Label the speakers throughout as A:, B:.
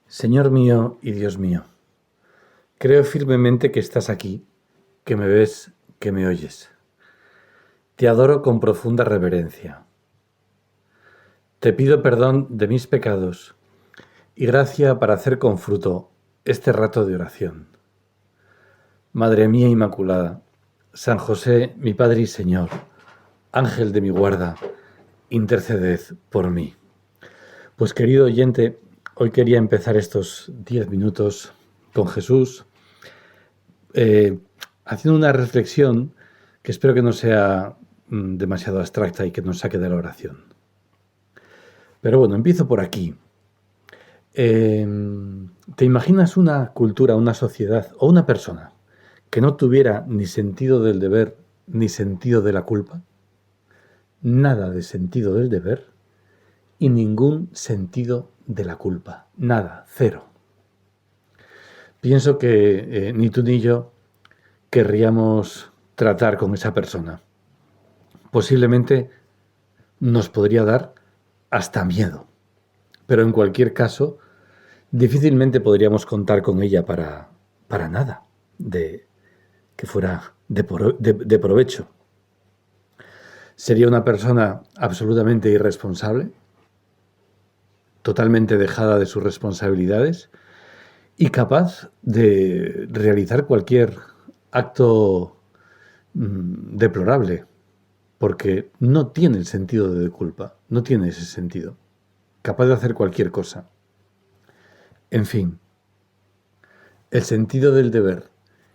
A: Señor mío y Dios mío, creo firmemente que estás aquí, que me ves, que me oyes. Te adoro con profunda reverencia. Te pido perdón de mis pecados y gracia para hacer con fruto este rato de oración. Madre mía Inmaculada, San José, mi Padre y Señor, Ángel de mi guarda, interceded por mí. Pues querido oyente, hoy quería empezar estos 10 minutos con Jesús, haciendo una reflexión que espero que no sea demasiado abstracta y que nos saque de la oración. Pero bueno, empiezo por aquí. ¿Te imaginas una cultura, una sociedad o una persona que no tuviera ni sentido del deber ni sentido de la culpa? Nada de sentido del deber y ningún sentido de la culpa. Nada, cero. Pienso que ni tú ni yo querríamos tratar con esa persona. Posiblemente nos podría dar hasta miedo. Pero en cualquier caso, difícilmente podríamos contar con ella para nada que fuera de provecho. Sería una persona absolutamente irresponsable, totalmente dejada de sus responsabilidades y capaz de realizar cualquier acto deplorable, porque no tiene el sentido de culpa, no tiene ese sentido, capaz de hacer cualquier cosa. En fin, el sentido del deber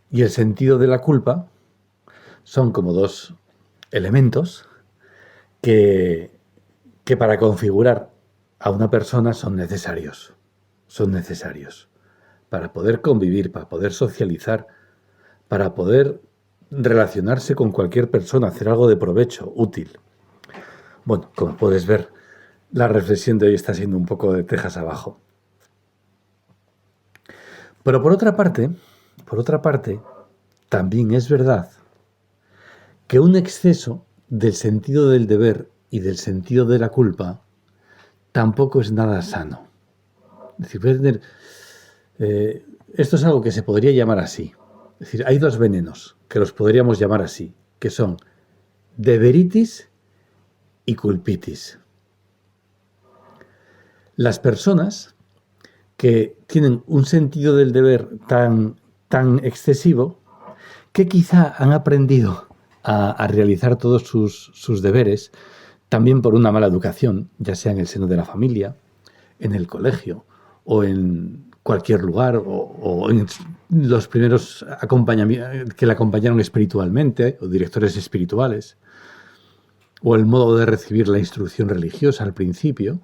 A: y el sentido de la culpa son como dos elementos que para configurar a una persona son necesarios para poder convivir, para poder socializar, para poder relacionarse con cualquier persona, hacer algo de provecho, útil. Bueno, como puedes ver, la reflexión de hoy está siendo un poco de tejas abajo. Pero por otra parte, también es verdad que un exceso del sentido del deber y del sentido de la culpa tampoco es nada sano. Es decir, esto es algo que se podría llamar así. Es decir, hay dos venenos que los podríamos llamar así, que son deberitis y culpitis. Las personas que tienen un sentido del deber tan excesivo que quizá han aprendido a realizar todos sus deberes también por una mala educación, ya sea en el seno de la familia, en el colegio o en cualquier lugar o en los primeros que le acompañaron espiritualmente o directores espirituales o el modo de recibir la instrucción religiosa al principio,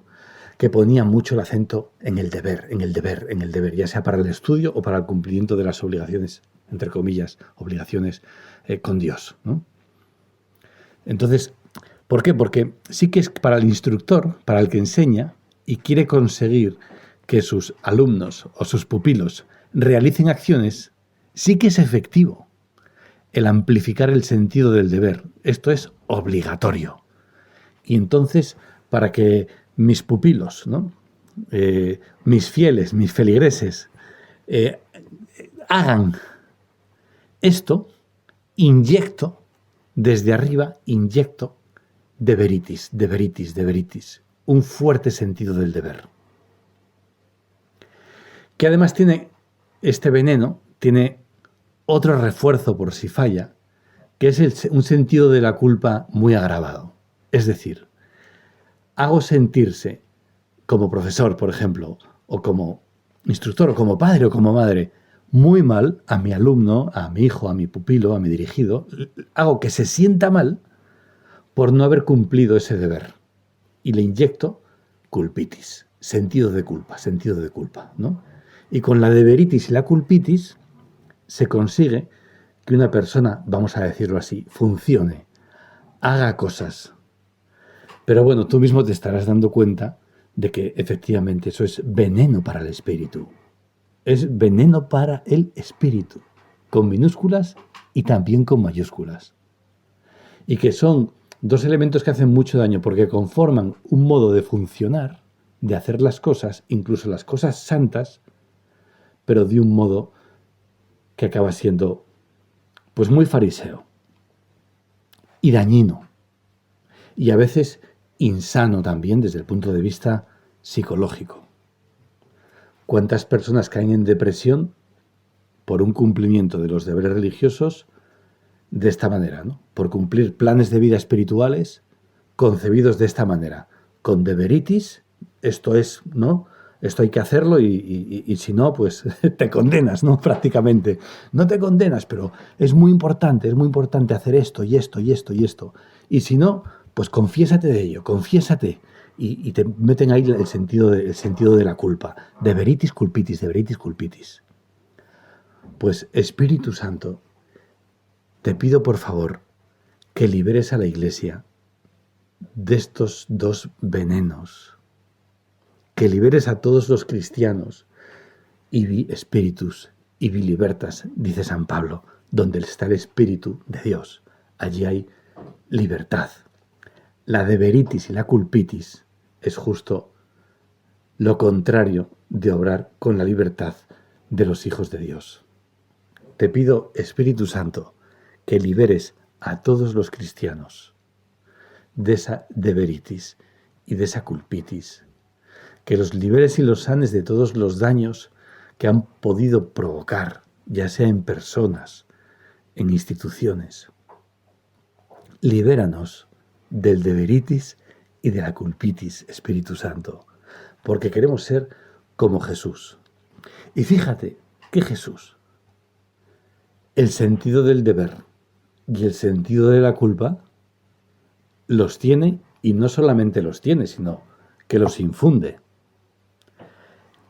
A: que ponía mucho el acento en el deber, ya sea para el estudio o para el cumplimiento de las obligaciones, entre comillas, obligaciones con Dios, ¿no? Entonces, ¿por qué? Porque sí que es para el instructor, para el que enseña y quiere conseguir que sus alumnos o sus pupilos realicen acciones, sí que es efectivo el amplificar el sentido del deber. Esto es obligatorio. Y entonces, para que mis pupilos, ¿no? Mis fieles, mis feligreses, hagan esto, inyecto desde arriba, deberitis, un fuerte sentido del deber. Que además tiene este veneno, tiene otro refuerzo por si falla, que es un sentido de la culpa muy agravado. Es decir, hago sentirse como profesor, por ejemplo, o como instructor, o como padre o como madre, muy mal a mi alumno, a mi hijo, a mi pupilo, a mi dirigido. Hago que se sienta mal por no haber cumplido ese deber. Y le inyecto culpitis, sentido de culpa, ¿no? Y con la deberitis y la culpitis se consigue que una persona, vamos a decirlo así, funcione, haga cosas. Pero bueno, tú mismo te estarás dando cuenta de que efectivamente eso es veneno para el espíritu. Es veneno para el espíritu, con minúsculas y también con mayúsculas. Y que son dos elementos que hacen mucho daño porque conforman un modo de funcionar de hacer las cosas, incluso las cosas santas, pero de un modo que acaba siendo pues muy fariseo y dañino y a veces insano también desde el punto de vista psicológico. ¿Cuántas personas caen en depresión por un cumplimiento de los deberes religiosos de esta manera, ¿no? Por cumplir planes de vida espirituales concebidos de esta manera, con deberitis, esto es, ¿no? Esto hay que hacerlo y si no, pues te condenas, ¿no? Prácticamente. No te condenas, pero es muy importante hacer esto y esto y esto y esto. Y si no, pues confiésate de ello, confiésate. Y te meten ahí el sentido de la culpa. Deberitis culpitis, deberitis culpitis. Pues Espíritu Santo, te pido por favor que liberes a la Iglesia de estos dos venenos, que liberes a todos los cristianos, ibi spiritus, ibi libertas, dice San Pablo, donde está el Espíritu de Dios, allí hay libertad. La deberitis y la culpitis es justo lo contrario de obrar con la libertad de los hijos de Dios. Te pido, Espíritu Santo, que liberes a todos los cristianos de esa deberitis y de esa culpitis, que los liberes y los sanes de todos los daños que han podido provocar, ya sea en personas, en instituciones. Libéranos del deberitis y de la culpitis, Espíritu Santo, porque queremos ser como Jesús. Y fíjate que Jesús, el sentido del deber y el sentido de la culpa, los tiene, y no solamente los tiene, sino que los infunde.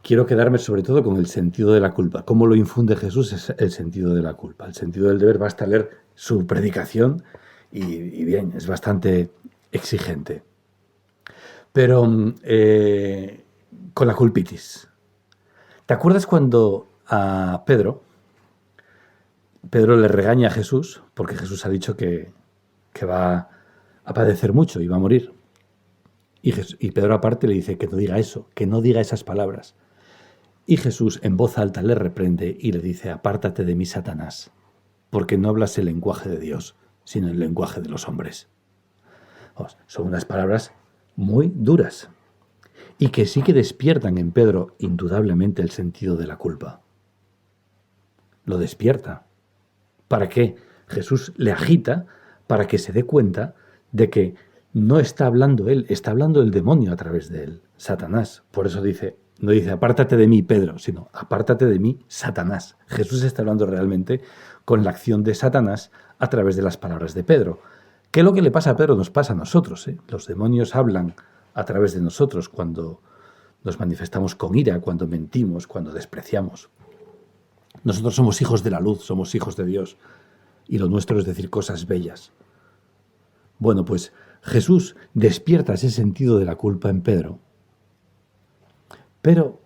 A: Quiero quedarme sobre todo con el sentido de la culpa. ¿Cómo lo infunde Jesús? Es el sentido de la culpa. El sentido del deber, basta leer su predicación y bien, es bastante exigente. Pero con la culpitis. ¿Te acuerdas cuando a Pedro le regaña a Jesús? Porque Jesús ha dicho que va a padecer mucho y va a morir. Y Pedro aparte le dice que no diga eso, que no diga esas palabras. Y Jesús en voz alta le reprende y le dice: apártate de mí, Satanás, porque no hablas el lenguaje de Dios, sino el lenguaje de los hombres. Son unas palabras muy duras y que sí que despiertan en Pedro indudablemente el sentido de la culpa. Lo despierta. ¿Para qué? Jesús le agita para que se dé cuenta de que no está hablando él, está hablando el demonio a través de él, Satanás. Por eso no dice apártate de mí, Pedro, sino apártate de mí, Satanás. Jesús está hablando realmente con la acción de Satanás a través de las palabras de Pedro. ¿Qué es lo que le pasa a Pedro? Nos pasa a nosotros, ¿eh? Los demonios hablan a través de nosotros cuando nos manifestamos con ira, cuando mentimos, cuando despreciamos. Nosotros somos hijos de la luz, somos hijos de Dios, y lo nuestro es decir cosas bellas. Bueno, pues Jesús despierta ese sentido de la culpa en Pedro, pero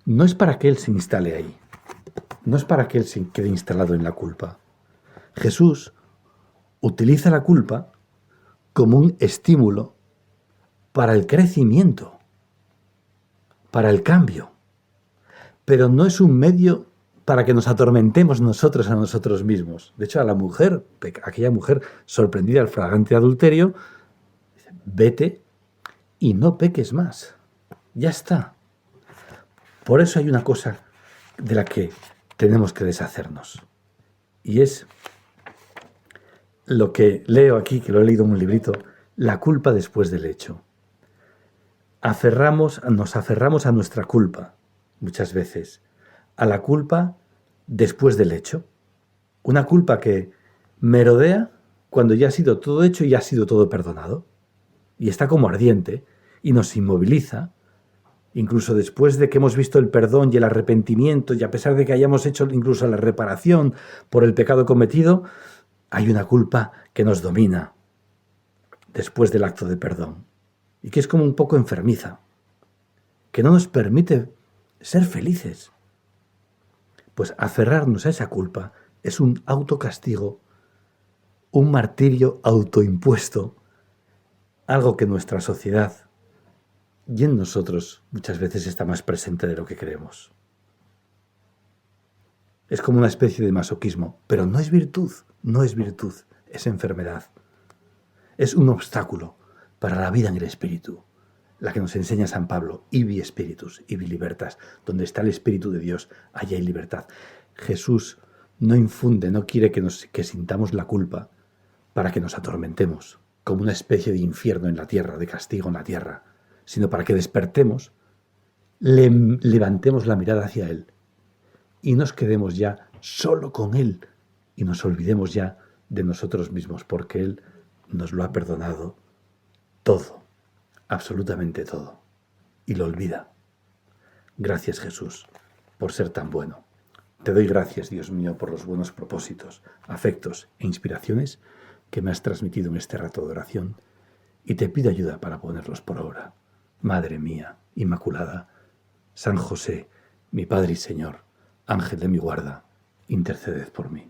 A: no es para que él se instale ahí, no es para que él se quede instalado en la culpa. Jesús utiliza la culpa como un estímulo para el crecimiento, para el cambio, pero no es un medio para que nos atormentemos nosotros a nosotros mismos. De hecho, a la mujer, aquella mujer sorprendida al flagrante adulterio, dice: vete y no peques más. Ya está. Por eso hay una cosa de la que tenemos que deshacernos. Y es lo que leo aquí, que lo he leído en un librito, la culpa después del hecho. Nos aferramos a nuestra culpa, muchas veces, a la culpa después del hecho. Una culpa que merodea cuando ya ha sido todo hecho y ya ha sido todo perdonado. Y está como ardiente y nos inmoviliza, incluso después de que hemos visto el perdón y el arrepentimiento, y a pesar de que hayamos hecho incluso la reparación por el pecado cometido, hay una culpa que nos domina después del acto de perdón y que es como un poco enfermiza, que no nos permite ser felices. Pues aferrarnos a esa culpa es un autocastigo, un martirio autoimpuesto, algo que nuestra sociedad y en nosotros muchas veces está más presente de lo que creemos. Es como una especie de masoquismo, pero no es virtud, no es virtud, es enfermedad. Es un obstáculo para la vida en el espíritu, la que nos enseña San Pablo, ibi spiritus, ibi libertas, donde está el Espíritu de Dios, allá hay libertad. Jesús no infunde, no quiere que sintamos la culpa para que nos atormentemos, como una especie de infierno en la tierra, de castigo en la tierra, sino para que despertemos, levantemos la mirada hacia Él y nos quedemos ya solo con Él y nos olvidemos ya de nosotros mismos, porque Él nos lo ha perdonado todo, absolutamente todo, y lo olvida. Gracias, Jesús, por ser tan bueno. Te doy gracias, Dios mío, por los buenos propósitos, afectos e inspiraciones que me has transmitido en este rato de oración, y te pido ayuda para ponerlos por obra. Madre mía, Inmaculada, San José, mi Padre y Señor, Ángel de mi guarda, interceded por mí.